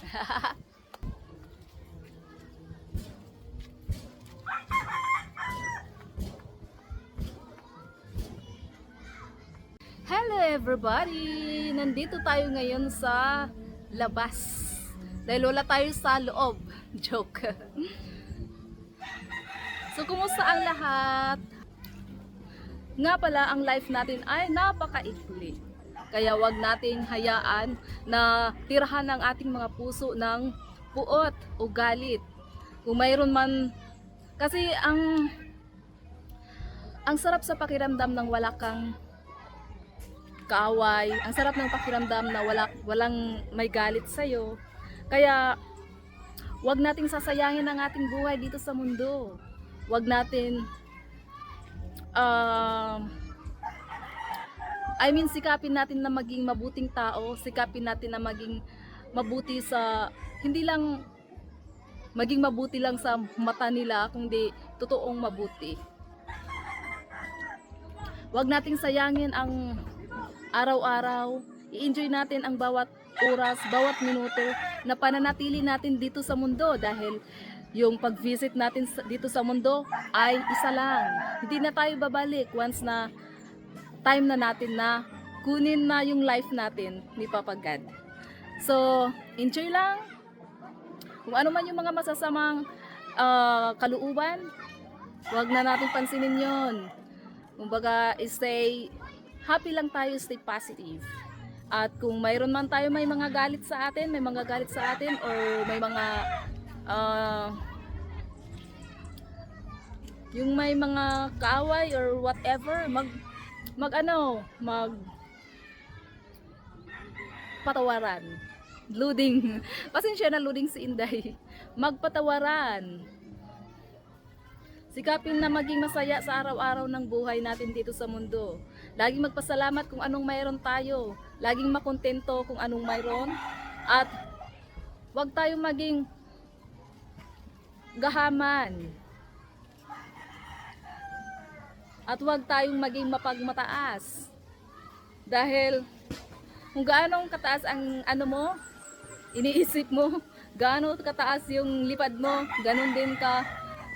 Hello everybody! Nandito tayo ngayon sa labas. Dahil wala tayo sa loob. Joke. So, kumusta ang lahat? Nga pala, ang life natin ay napakaikli. Kaya wag nating hayaan na tirahan ng ating mga puso ng puot o galit. Kung mayroon man, kasi ang sarap sa pakiramdam ng wala kang kaaway, ang sarap ng pakiramdam na walang may galit sa'yo. Kaya, wag nating sasayangin ang ating buhay dito sa mundo. Wag natin, sikapin natin na maging mabuting tao, sikapin natin na maging mabuti sa, hindi lang maging mabuti lang sa mata nila, kundi totoong mabuti. Wag nating sayangin ang araw-araw, i-enjoy natin ang bawat oras, bawat minuto na pananatili natin dito sa mundo dahil yung pag-visit natin dito sa mundo ay isa lang. Hindi na tayo babalik once na time na natin na kunin na yung life natin ni Papa God. So, enjoy lang. Kung ano man yung mga masasamang kalooban, wag na natin pansinin yon. Kumbaga, stay happy lang tayo, stay positive. At kung mayroon man tayo may mga galit sa atin, or may mga yung may mga kaaway or whatever, patawaran. Loading. Pasensya na, loading si Inday. Magpatawaran. Sikapin na maging masaya sa araw-araw ng buhay natin dito sa mundo. Laging magpasalamat kung anong mayroon tayo. Laging makontento kung anong mayroon. At huwag tayong maging gahaman. At huwag tayong maging mapagmataas. Dahil kung gaano kataas ang iniisip mo, gaano kataas yung lipad mo, ganon din ka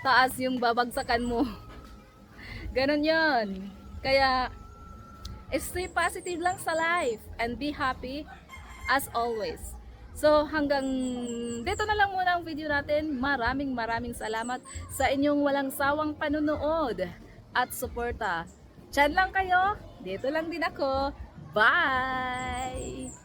taas yung babagsakan mo. Ganon yon. Kaya, stay positive lang sa life and be happy as always. So, hanggang dito na lang muna ang video natin. Maraming salamat sa inyong walang sawang panunood at suporta. Diyan lang kayo. Dito lang din ako. Bye!